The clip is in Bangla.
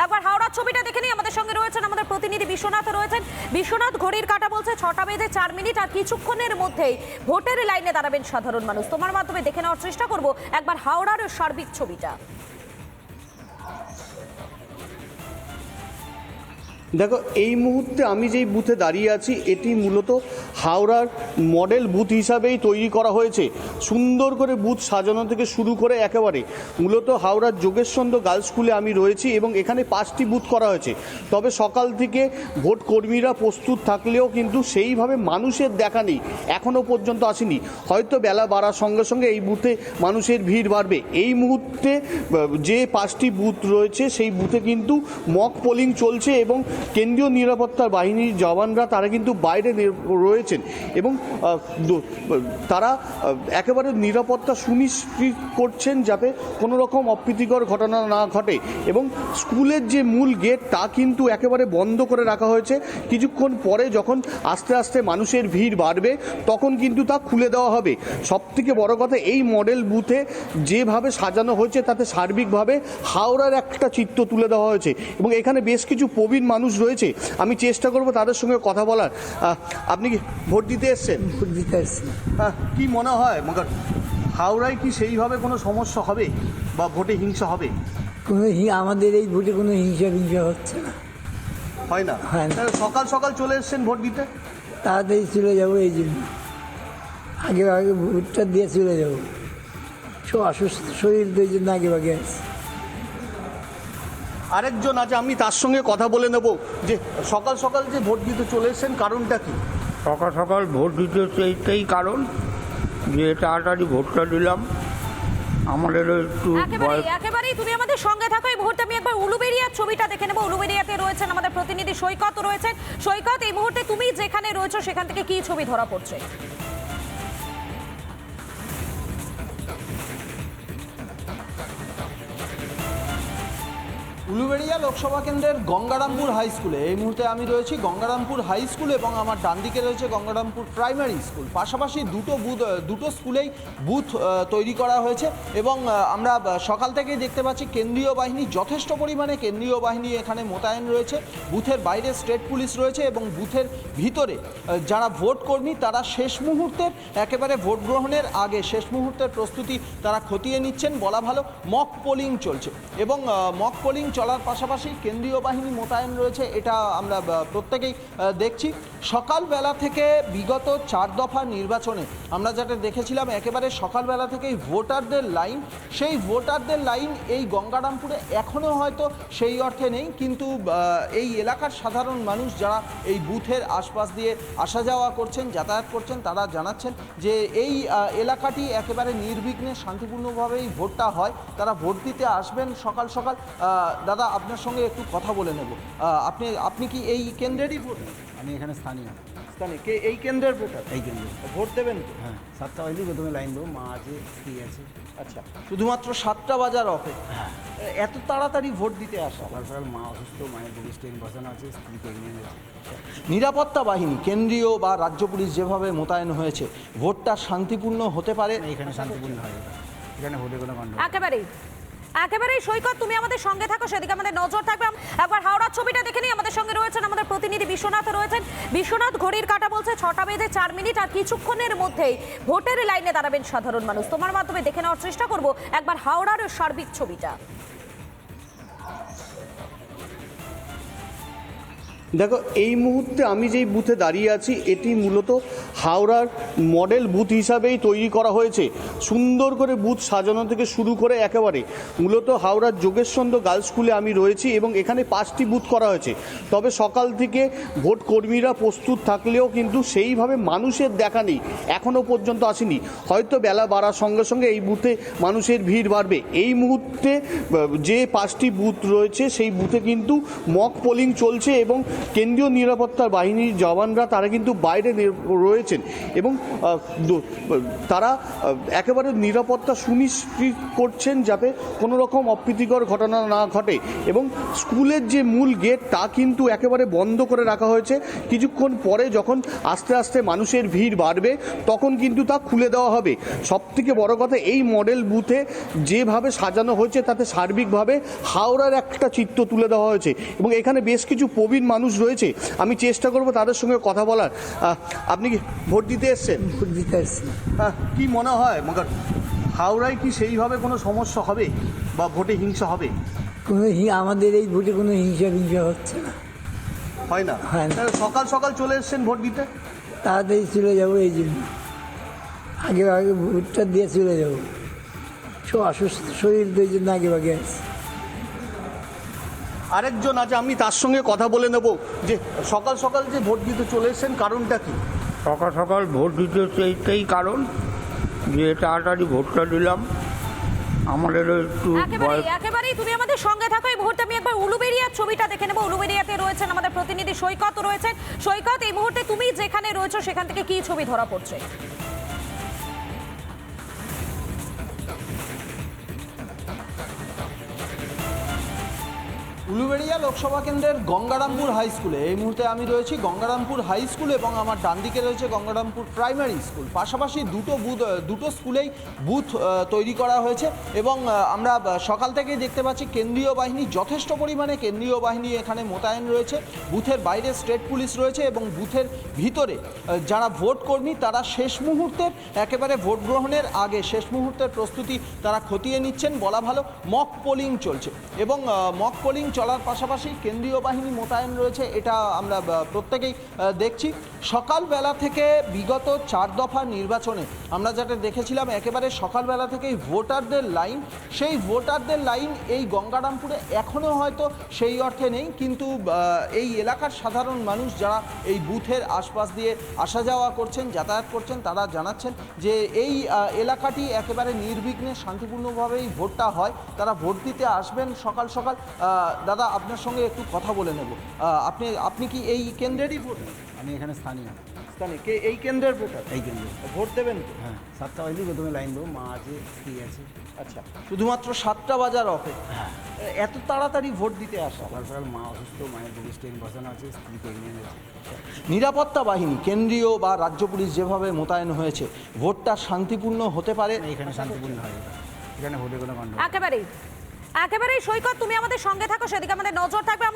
একবার হাওড়ার ছবিটা দেখে নিই। আমাদের সঙ্গে রয়েছেন আমাদের প্রতিনিধি বিশ্বনাথ রয়েছেন। বিশ্বনাথ, ঘড়ির কাঁটা বলছে 6টা বেজে 4 মিনিট, আর কিছুক্ষণের মধ্যেই ভোটের লাইনে দাঁড়াবেন সাধারণ মানুষ। তোমার মাধ্যমে দেখে নেওয়ার চেষ্টা করব একবার হাওড়ার সার্বিক ছবিটা। দেখো, এই মুহূর্তে আমি যেই বুথে দাঁড়িয়ে আছি এটি মূলত হাওড়ার মডেল বুথ হিসাবেই তৈরি করা হয়েছে। সুন্দর করে বুথ সাজানো থেকে শুরু করে একেবারে মূলত হাওড়ার যোগেশচন্দ্র গার্লস স্কুলে আমি রয়েছি এবং এখানে 5টি বুথ করা হয়েছে। তবে সকাল থেকে ভোট কর্মীরা প্রস্তুত থাকলেও কিন্তু সেইভাবে মানুষের দেখা নেই, এখনও পর্যন্ত আসেনি। হয়তো বেলা বাড়ার সঙ্গে সঙ্গে এই বুথে মানুষের ভিড় বাড়বে। এই মুহূর্তে যে 5টি বুথ রয়েছে সেই বুথে কিন্তু মক পোলিং চলছে এবং কেন্দ্রীয় নিরাপত্তার বাহিনীর জওয়ানরা তারা কিন্তু বাইরে রয়েছেন এবং তারা একেবারে নিরাপত্তা সুনিশ্চিত করছেন যাতে কোনো রকম অপ্রীতিকর ঘটনা না ঘটে। এবং স্কুলের যে মূল গেট তা কিন্তু একেবারে বন্ধ করে রাখা হয়েছে। কিছুক্ষণ পরে যখন আস্তে আস্তে মানুষের ভিড় বাড়বে তখন কিন্তু তা খুলে দেওয়া হবে। সবথেকে বড় কথা, এই মডেল বুথে যেভাবে সাজানো হয়েছে তাতে সার্বিকভাবে হাওড়ার একটা চিত্র তুলে দেওয়া হয়েছে এবং এখানে বেশ কিছু প্রবীণ মানুষ রয়েছে। আমি চেষ্টা করব তাদের সঙ্গে কথা বলার। আপনি কি ভোট দিতে এসছেন? ভোট দিতে এসছি। কি মনে হয় মগর হাওড়ায় কি সেইভাবে কোনো সমস্যা হবে বা ভোটে হিংসা হবে? কোনো আমাদের এই ভোটে কোনো হিংসা হচ্ছে না, হয় না? হয় না। সকাল সকাল চলে এসছেন ভোট দিতে? তাড়াতাড়ি চলে যাবো এই জন্য, আগে আগে ভোটটা দিয়ে চলে যাবো। সব অসুস্থ শরীর তো এই জন্য আগে আগে আসছে। আরেকজন আছে, আমি তার সঙ্গে কথা বলে নেব। যে সকাল সকাল যে ভোট দিতে চলে এসছেন কারণটা কি? সকাল সকাল ভোট দিতে এইটাই কারণ যে তাড়াতাড়ি ভোটটা দিলাম। আমাদের একটু একেবারেই তুমি আমাদের সঙ্গে থাকো। এই মুহূর্তে আমি একবার উলুবেড়িয়ার ছবিটা দেখে নেবো। উলুবেড়িয়াতে রয়েছেন আমাদের প্রতিনিধি সৈকত রয়েছেন। সৈকত, এই মুহূর্তে তুমি যেখানে রয়েছো সেখান থেকে কি ছবি ধরা পড়ছে? উলুবেড়িয়া লোকসভা কেন্দ্রের গঙ্গারামপুর হাই স্কুলে এই মুহূর্তে আমি রয়েছি। গঙ্গারামপুর হাই স্কুল এবং আমার ডান দিকে রয়েছে গঙ্গারামপুর প্রাইমারি স্কুল। পাশাপাশি দুটো স্কুলেই বুথ তৈরি করা হয়েছে এবং আমরা সকাল থেকেই দেখতে পাচ্ছি কেন্দ্রীয় বাহিনী, যথেষ্ট পরিমাণে কেন্দ্রীয় বাহিনী এখানে মোতায়েন রয়েছে। বুথের বাইরে স্টেট পুলিশ রয়েছে এবং বুথের ভিতরে যারা ভোট কর্মী তারা শেষ মুহূর্তের একেবারে ভোট গ্রহণের আগে শেষ মুহূর্তের প্রস্তুতি তারা খতিয়ে নিচ্ছেন বলা ভালো। মক পোলিং চলছে এবং মক পোলিং চলার পাশাপাশি কেন্দ্রীয় বাহিনী মোতায়েন রয়েছে, এটা আমরা প্রত্যেকেই দেখছি। সকালবেলা থেকে বিগত 4 দফা নির্বাচনে আমরা যেটা দেখেছিলাম একেবারে সকালবেলা থেকেই ভোটারদের লাইন, সেই ভোটারদের লাইন এই গঙ্গারামপুরে এখনও হয়তো সেই অর্থে নেই, কিন্তু এই এলাকার সাধারণ মানুষ যারা এই বুথের আশপাশ দিয়ে আসা যাওয়া করছেন, যাতায়াত করছেন, তারা জানাচ্ছেন যে এই এলাকাটি একেবারে নির্বিঘ্নে শান্তিপূর্ণভাবেই ভোটটা হয়। তারা ভোট দিতে আসবেন সকাল সকাল। দাদা, আপনার সঙ্গে একটু কথা বলে নেব। আপনি কি এই কেন্দ্রেরই ভোটার? আমি এখানে স্থানীয়। কে এই কেন্দ্রের ভোটার? এই কেন্দ্রে ভোট দেবেন তো? হ্যাঁ, 7টা বাজলে প্রথমে লাইন দেবো, মা আছে, স্ত্রী আছে। আচ্ছা, শুধুমাত্র 7টা বাজার অপেক্ষা? হ্যাঁ। এত তাড়াতাড়ি ভোট দিতে আসা? সকাল সকাল মা অসুস্থ, মায়ের পুলিশ ট্রেন বসানো আছে, স্ত্রী প্রেগনেন্ট আছে। নিরাপত্তা বাহিনী কেন্দ্রীয় বা রাজ্য পুলিশ যেভাবে মোতায়েন হয়েছে, ভোটটা শান্তিপূর্ণ হতে পারে? এখানে শান্তিপূর্ণ হয়, এখানে ভোটে কোনো গণ্ডগোল একেবারেই সৈকত, তুমি আমাদের সঙ্গে থাকো, সেদিকে আমাদের নজর থাকবে। একবার হাওড়ার ছবিটা দেখে নিই। আমাদের সঙ্গে রয়েছেন আমাদের প্রতিনিধি বিশ্বনাথ রয়েছেন। বিশ্বনাথ, ঘড়ির কাঁটা বলছে 6টা বেজে 4 মিনিট, আর কিছুক্ষণের মধ্যেই ভোটের লাইনে দাঁড়াবেন সাধারণ মানুষ। তোমার মাধ্যমে দেখে নেওয়ার চেষ্টা করব একবার হাওড়ার সার্বিক ছবিটা। দেখো, এই মুহূর্তে আমি যেই বুথে দাঁড়িয়ে আছি এটি মূলত হাওড়ার মডেল বুথ হিসাবেই তৈরি করা হয়েছে। সুন্দর করে বুথ সাজানো থেকে শুরু করে একেবারে মূলত হাওড়ার যোগেশচন্দ্র গার্লস স্কুলে আমি রয়েছি এবং এখানে 5টি বুথ করা হয়েছে। তবে সকাল থেকে ভোট কর্মীরা প্রস্তুত থাকলেও কিন্তু সেইভাবে মানুষের দেখা নেই, এখনও পর্যন্ত আসেনি। হয়তো বেলা বাড়ার সঙ্গে সঙ্গে এই বুথে মানুষের ভিড় বাড়বে। এই মুহূর্তে যে 5টি বুথ রয়েছে সেই বুথে কিন্তু মক পোলিং চলছে এবং কেন্দ্রীয় নিরাপত্তার বাহিনীর জওয়ানরা তারা কিন্তু বাইরে রয়েছেন এবং তারা একেবারে একেবারে নিরাপত্তা সুনিশ্চিত করছেন যাতে কোনো রকম অপ্রীতিকর ঘটনা না ঘটে, এবং স্কুলের যে মূল গেট তা কিন্তু একেবারে বন্ধ করে রাখা হয়েছে। কিছুক্ষণ পরে যখন আস্তে আস্তে মানুষের ভিড় বাড়বে তখন কিন্তু তা খুলে দেওয়া হবে। সবথেকে বড় কথা, এই মডেল বুথে যেভাবে সাজানো হয়েছে তাতে সার্বিকভাবে হাওড়ার একটা চিত্র তুলে দেওয়া হয়েছে, এবং এখানে বেশ কিছু প্রবীণ মানুষ রয়েছে। আমি চেষ্টা করব তাদের সঙ্গে কথা বলার। আপনি কি ভোট দিতে এসছেন? ভোট দিতে আসছি। কি মনে হয় মগার হাওড়ায় কি সেইভাবে কোনো সমস্যা হবে বা ভোটে হিংসা হবে? আমাদের এই ভোটে কোনো হিংসা হচ্ছে না। হয় না? হয় না। সকাল সকাল চলে এসছেন ভোট দিতে? তাড়াতাড়ি চলে যাবো এই জন্য, আগে ভোটটা দিয়ে চলে যাবো। সব অসুস্থ শরীর তো এই জন্য আগে আসছে। আরেকজন আছে, আমি তার সঙ্গে কথা বলে নেব। যে সকাল সকাল যে ভোট দিতে চলে এসছেন কারণটা কি? সকাল সকাল ভোট দিতে হচ্ছে এইটাই কারণ যে তাড়াতাড়ি ভোটটা দিলাম। আমাদের একটু একেবারেই তুমি আমাদের সঙ্গে থাকো। এই মুহূর্তে আমি একবার উলুবেড়িয়ার ছবিটা দেখে নেবো। উলুবেড়িয়াতে রয়েছেন আমাদের প্রতিনিধি সৈকত রয়েছেন। সৈকত, এই মুহূর্তে তুমি যেখানে রয়েছো সেখান থেকে কি ছবি ধরা পড়ছে? উলুবেড়িয়া লোকসভা কেন্দ্রের গঙ্গারামপুর হাই স্কুলে এই মুহূর্তে আমি রয়েছি। গঙ্গারামপুর হাই স্কুল এবং আমার ডান দিকে রয়েছে গঙ্গারামপুর প্রাইমারি স্কুল। পাশাপাশি দুটো স্কুলেই বুথ তৈরি করা হয়েছে, এবং আমরা সকাল থেকেই দেখতে পাচ্ছি কেন্দ্রীয় বাহিনী, যথেষ্ট পরিমাণে কেন্দ্রীয় বাহিনী এখানে মোতায়েন রয়েছে। বুথের বাইরে স্টেট পুলিশ রয়েছে, এবং বুথের ভিতরে যারা ভোট কর্মী তারা শেষ মুহূর্তের একেবারে ভোট গ্রহণের আগে শেষ মুহূর্তের প্রস্তুতি তারা খতিয়ে নিচ্ছেন বলা ভালো। মক পোলিং চলছে, এবং মক পোলিং চলার পাশাপাশি কেন্দ্রীয় বাহিনী মোতায়েন রয়েছে, এটা আমরা প্রত্যেকেই দেখছি। সকালবেলা থেকে বিগত 4 দফা নির্বাচনে আমরা যেটা দেখেছিলাম, একেবারে সকালবেলা থেকেই ভোটারদের লাইন, সেই ভোটারদের লাইন এই গঙ্গারামপুরে এখনও হয়তো সেই অর্থে নেই, কিন্তু এই এলাকার সাধারণ মানুষ যারা এই বুথের আশপাশ দিয়ে আসা যাওয়া করছেন, যাতায়াত করছেন, তারা জানাচ্ছেন যে এই এলাকাটি একেবারে নির্বিঘ্নে শান্তিপূর্ণভাবেই ভোটটা হয়। তারা ভোট দিতে আসবেন সকাল সকাল। দাদা, আপনার সঙ্গে একটু কথা বলে নেব। আপনি কি এই কেন্দ্রেরই ভোটার? আমি এখানে স্থানীয়। কে এই কেন্দ্রের ভোটার? এই কেন্দ্রে। ভোট দেবেন তো? হ্যাঁ, 7টা বাজলে প্রথমে লাইন দেবো, মা আছে, স্ত্রী আছে। আচ্ছা, শুধুমাত্র 7টা বাজার অপেক্ষা? হ্যাঁ। এত তাড়াতাড়ি ভোট দিতে আসা? সকাল সকাল মা অসুস্থ, মায়ের রেজিস্ট্রেশন বসানো আছে, স্ত্রী প্রেগনেন্ট আছে। নিরাপত্তা বাহিনী কেন্দ্রীয় বা রাজ্য পুলিশ যেভাবে মোতায়েন হয়েছে, ভোটটা শান্তিপূর্ণ হতে পারে? এখানে শান্তিপূর্ণ হয়, এখানে ভোটে কোনো গন্ডগোল। একেবারেই সৈকত, তুমি আমাদের সঙ্গে থাকো, সেদিকে আমাদের নজর থাকবে।